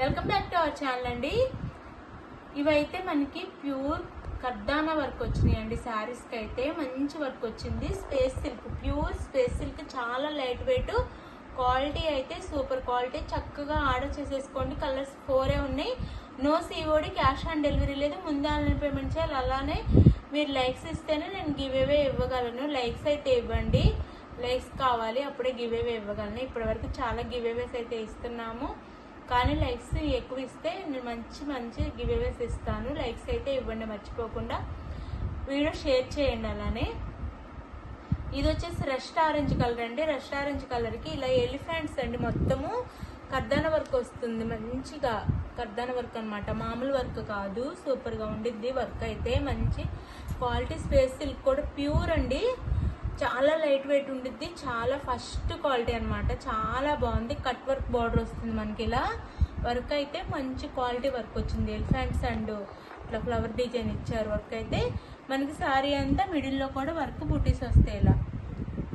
Welcome back to our channel అండి. ఇవైతే మనకి ప్యూర్ కర్దానా వర్క్ వచ్చినాయండి. శారీస్కి అయితే మంచి వర్క్ వచ్చింది. Space silk, pure space silk, చాలా లైట్ వెయిట్, క్వాలిటీ అయితే సూపర్ క్వాలిటీ. చక్కగా ఆర్డర్ చేసేసుకోండి. కలర్స్ 4 ఉన్నాయి. No COD, cash on delivery లేదు. ముందే ఆన్లైన్ పేమెంట్ చేయాలి. అలానే మీరు లైక్స్ ఇస్తేనే నేను గివ్ అవే ఇవ్వగలను. లైక్స్ అయితే ఇవ్వండి. లైక్స్ కావాలి, అప్పుడే గివ్ అవే ఇవ్వగలను. ఇప్పటి వరకు చాలా గివ్ అవేస్ అయితే ఇస్తున్నాము, కానీ లైక్స్ ఎక్కువ ఇస్తే నేను మంచి గివ్ అవేస్ ఇస్తాను. లైక్స్ అయితే ఇవ్వండి మర్చిపోకుండా. వీడియో షేర్ చేయండి. అలానే ఇది వచ్చేసి రస్ట్ ఆరెంజ్ కలర్ అండి. రస్ట్ ఆరెంజ్ కలర్కి ఇలా ఎలిఫెంట్స్ అండి. మొత్తము కర్దానా వర్క్ వస్తుంది. మంచిగా కర్దానా వర్క్ అనమాట, మామూలు వర్క్ కాదు. సూపర్గా ఉండిద్ది వర్క్ అయితే. మంచి క్వాలిటీ. స్పేస్ సిల్క్ కూడా ప్యూర్ అండి. చాలా లైట్ వెయిట్ ఉండిద్ది. చాలా ఫస్ట్ క్వాలిటీ అనమాట. చాలా బాగుంది. కట్ వర్క్ బార్డర్ వస్తుంది మనకి. ఇలా వర్క్ అయితే మంచి క్వాలిటీ వర్క్ వచ్చింది. ఎలిఫెంట్స్ అండ్ ఇట్లా ఫ్లవర్ డిజైన్ ఇచ్చారు. వర్క్ అయితే మనకి శారీ అంతా మిడిల్లో కూడా వర్క్ బుటీస్ వస్తాయి. ఇలా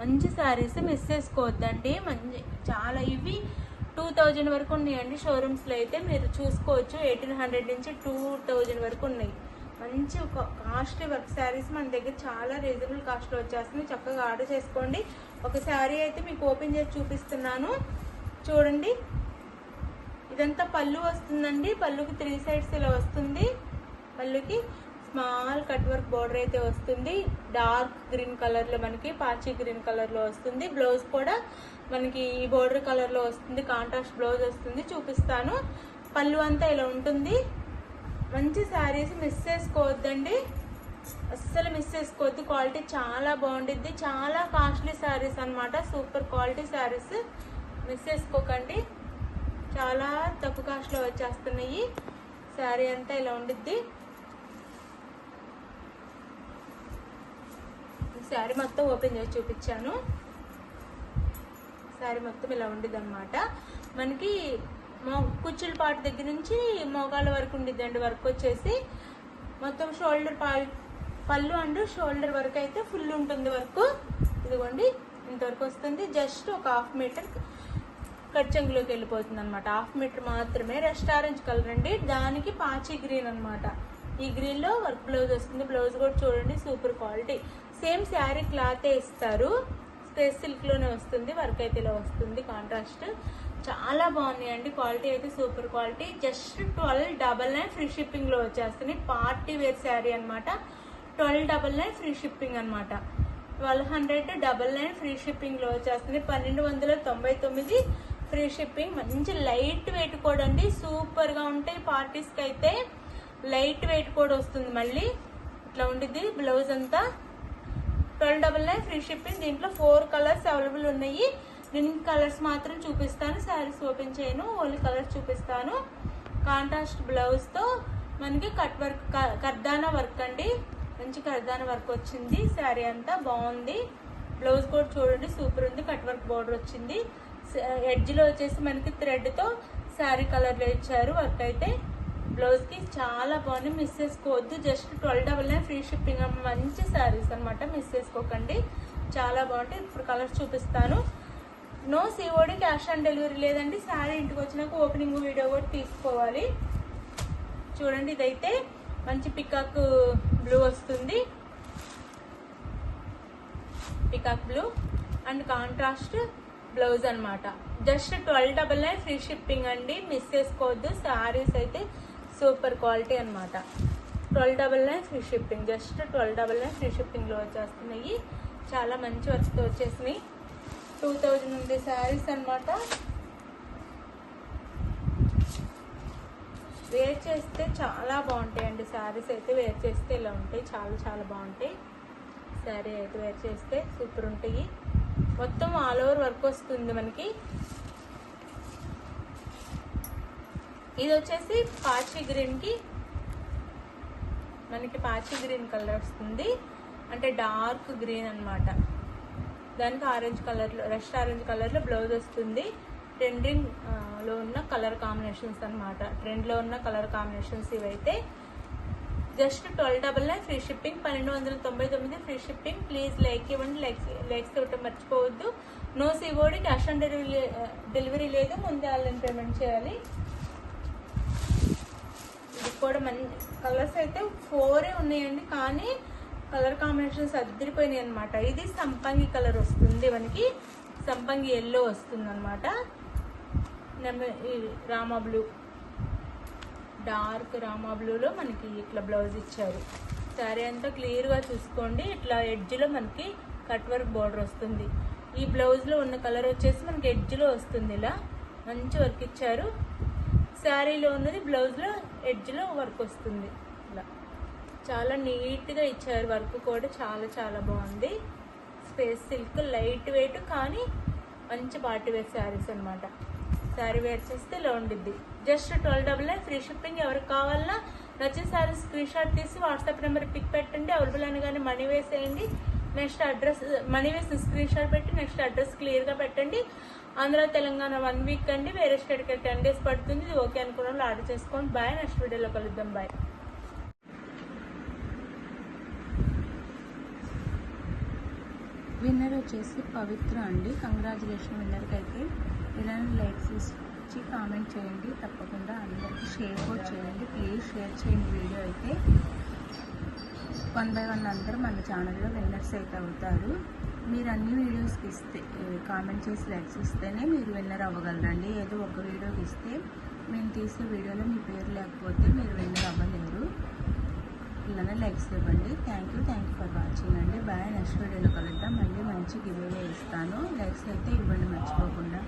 మంచి శారీస్ మిస్ చేసుకోవద్దండి. మంచి చాలా ఇవి 2000 వరకు ఉన్నాయండి. షోరూమ్స్లో అయితే మీరు చూసుకోవచ్చు. 1800 నుంచి 2000 వరకు ఉన్నాయి. మంచి కాస్ట్లీ వర్క్ శారీస్ మన దగ్గర చాలా రీజనబుల్ కాస్ట్లో వచ్చేస్తుంది. చక్కగా ఆర్డర్ చేసుకోండి. ఒక శారీ అయితే మీకు ఓపెన్ చేసి చూపిస్తున్నాను, చూడండి. ఇదంతా పళ్ళు వస్తుందండి. పళ్ళుకి 3 సైడ్స్ ఇలా వస్తుంది. పళ్ళుకి స్మాల్ కట్ వర్క్ బార్డర్ అయితే వస్తుంది. డార్క్ గ్రీన్ కలర్లో మనకి పాచి గ్రీన్ కలర్లో వస్తుంది. బ్లౌజ్ కూడా మనకి ఈ బార్డర్ కలర్లో వస్తుంది. కాంట్రాస్ట్ బ్లౌజ్ వస్తుంది. చూపిస్తాను. పళ్ళు అంతా ఇలా ఉంటుంది. మంచి శారీస్ మిస్ చేసుకోవద్దండి, అస్సలు మిస్ చేసుకోవద్దు. క్వాలిటీ చాలా బాగుండిద్ది. చాలా కాస్ట్లీ శారీస్ అనమాట. సూపర్ క్వాలిటీ శారీస్ మిస్ చేసుకోకండి. చాలా తక్కువ కాస్ట్లో వచ్చేస్తున్నాయి. శారీ అంతా ఇలా ఉండిద్ది. శారీ మొత్తం ఓపెన్ చేసి చూపించాను. శారీ మొత్తం ఇలా ఉండిద్ది అనమాట. మనకి కుచ్చుల పాటు దగ్గర నుంచి మోకాళ్ళ వరకు ఉండిద్దండి. వర్క్ వచ్చేసి మొత్తం షోల్డర్ పళ్ళు అండ్ షోల్డర్ వరకు అయితే ఫుల్ ఉంటుంది వర్క్. ఇదిగోండి ఇంతవరకు వస్తుంది. జస్ట్ ఒక 1/2 మీటర్ కట్ చెంగులోకి వెళ్ళిపోతుంది అనమాట. 1/2 మీటర్ మాత్రమే. రస్ట్ ఆరెంజ్ కలర్ అండి. దానికి పాచి గ్రీన్ అనమాట. ఈ గ్రీన్ లో వర్క్ బ్లౌజ్ వస్తుంది. బ్లౌజ్ కూడా చూడండి, సూపర్ క్వాలిటీ. సేమ్ శారీ క్లాతే ఇస్తారు. స్పేస్ సిల్క్ లోనే వస్తుంది. వర్క్ అయితే ఇలా వస్తుంది. కాంట్రాస్ట్ చాలా బాగున్నాయండి. క్వాలిటీ అయితే super quality. Just 1299 free shipping లో వచ్చేస్తుంది. పార్టీ వేర్ శారీ అనమాట. 1299 ఫ్రీ షిప్పింగ్ అనమాట. 1299 ఫ్రీ షిప్పింగ్ లో వచ్చేస్తుంది. 1299 ఫ్రీ షిప్పింగ్. మంచి లైట్ వెయిట్ కూడా అండి. సూపర్ గా ఉంటాయి. పార్టీస్ కి అయితే లైట్ వెయిట్ కూడా వస్తుంది. మళ్ళీ ఇట్లా ఉండిద్ది బ్లౌజ్ అంతా. 1299 ఫ్రీ షిప్పింగ్. దీంట్లో 4 కలర్స్ అవైలబుల్ ఉన్నాయి. నేను కలర్స్ మాత్రం చూపిస్తాను. శారీస్ ఓపెన్ చేయను, ఓన్లీ కలర్స్ చూపిస్తాను. కాంట్రాస్ట్ బ్లౌజ్ తో మనకి కట్ వర్క్, కర్దానా వర్క్ అండి. మంచి కర్దానా వర్క్ వచ్చింది. శారీ అంతా బాగుంది. బ్లౌజ్ కూడా చూడండి, సూపర్ ఉంది. కట్ వర్క్ బోర్డర్ వచ్చింది. ఎడ్జ్ లో వచ్చేసి మనకి థ్రెడ్ తో శారీ కలర్ లో ఇచ్చారు వర్క్ అయితే. బ్లౌజ్ కి చాలా బాగుంది. మిస్ చేసుకోవద్దు. Just 1299 free shipping. మంచి శారీస్ అనమాట. మిస్ చేసుకోకండి. చాలా బాగుంటాయి. ఇప్పుడు కలర్స్ చూపిస్తాను. No COD, cash on delivery లేదండి. శారీ ఇంటికి వచ్చినాక ఓపెనింగ్ వీడియో కూడా తీసుకోవాలి. చూడండి, ఇదైతే మంచి పికాక్ బ్లూ వస్తుంది. Peacock blue and contrast blouse అనమాట. జస్ట్ 1299 ఫ్రీ షిప్పింగ్ అండి. మిస్ చేసుకోవద్దు. శారీస్ అయితే సూపర్ క్వాలిటీ అనమాట. 1299 free shipping. Just 1299 free shipping లో వచ్చేస్తున్నాయి. చాలా మంచి వర్క్తో వచ్చేసినాయి. 2000 ఉంది శారీస్ అనమాట. వేర్ చేస్తే చాలా బాగుంటాయండి. శారీస్ అయితే వేర్ చేస్తే ఇలా ఉంటాయి. చాలా బాగుంటాయి. శారీ అయితే వేర్ చేస్తే సూపర్ ఉంటాయి. మొత్తం ఆల్ ఓవర్ వర్క్ వస్తుంది మనకి. ఇది వచ్చేసి పాచి గ్రీన్ కి మనకి పాచి గ్రీన్ కలర్ వస్తుంది. అంటే డార్క్ గ్రీన్ అనమాట. దానికి ఆరెంజ్ కలర్ లో, రస్ట్ ఆరెంజ్ కలర్ లో బ్లౌజ్ వస్తుంది. ట్రెండింగ్ లో ఉన్న కలర్ కాంబినేషన్స్ అనమాట. ట్రెండ్ లో ఉన్న కలర్ కాంబినేషన్స్ ఇవైతే. Just 1299 free shipping. 1299 free shipping. Please like ఇవ్వండి. లైక్స్ ఇవ్వటం మర్చిపోవద్దు. No COD, cash on delivery లేదు. ముందే ఆన్లైన్ పేమెంట్ చేయాలి. కలర్స్ అయితే 4 ఉన్నాయండి, కానీ కలర్ కాంబినేషన్స్ అద్దరిపోయినాయి అనమాట. ఇది సంపంగి కలర్ వస్తుంది మనకి, సంపంగి ఎల్లో వస్తుంది అనమాట. రామా బ్లూ, డార్క్ రామా బ్లూలో మనకి ఇట్లా బ్లౌజ్ ఇచ్చారు. శారీ అంతా క్లియర్గా చూసుకోండి. ఇట్లా ఎడ్జ్లో మనకి కట్ వర్క్ బోర్డర్ వస్తుంది. ఈ బ్లౌజ్లో ఉన్న కలర్ వచ్చేసి మనకి ఎడ్జ్లో వస్తుంది. ఇలా మంచి వర్క్ ఇచ్చారు. శారీలో ఉన్నది బ్లౌజ్లో ఎడ్జ్లో వర్క్ వస్తుంది. ఇలా చాలా నీట్గా ఇచ్చారు. వర్క్ కూడా చాలా చాలా బాగుంది. స్పేస్ సిల్క్ లైట్ వెయిట్, కానీ మంచి పార్టీ వేర్ శారీస్ అనమాట. శారీ వేర్ చేస్తే ఇలా ఉండిద్ది. Just 1299 free shipping. ఎవరికి కావాలన్నా నచ్చిన శారీ స్క్రీన్ షాట్ తీసి వాట్సాప్ నెంబర్ పిక్ పెట్టండి. అవైలబుల్ అనగానే మనీ వేసేయండి. నెక్స్ట్ అడ్రస్ మనీ వేసి స్క్రీన్ షాట్ పెట్టి నెక్స్ట్ అడ్రస్ క్లియర్గా పెట్టండి. ఆంధ్ర తెలంగాణ 1 వీక్ అండి, వేరే స్టేట్కి 10 డేస్ పడుతుంది. ఇది ఓకే అనుకున్న వాళ్ళు ఆర్డర్ చేసుకోండి. బాయ్, నెక్స్ట్ వీడియోలో కలుద్దాం. బాయ్. విన్నర్ వచ్చేసి పవిత్ర అండి. కంగ్రాచులేషన్ విన్నర్కి. అయితే ఇలాంటి లైక్స్ ఇచ్చి కామెంట్ చేయండి. తప్పకుండా అందరికీ షేర్ కూడా చేయండి. ప్లీజ్ షేర్ చేయండి వీడియో. అయితే 1 by 1 అందరూ మన ఛానల్లో విన్నర్స్ అయితే అవుతారు. మీరు అన్ని వీడియోస్కి ఇస్తే కామెంట్ చేసి లైక్స్ ఇస్తేనే మీరు విన్నర్ అవ్వగలరండి. ఏదో ఒక వీడియోకి ఇస్తే మేము తీసే వీడియోలో మీ పేరు లేకపోతే మీరు విన్నర్ అవ్వలేరు. ఇలానే లైక్స్ ఇవ్వండి. థ్యాంక్ యూ ఫర్ వాచింగ్ అండి. బాయ్. నెక్స్ట్ వీడియోలో కలుద్దాం. మళ్ళీ మంచి గివ్ అవే ఇస్తాను. లైక్స్ అయితే ఇవ్వండి మర్చిపోకుండా.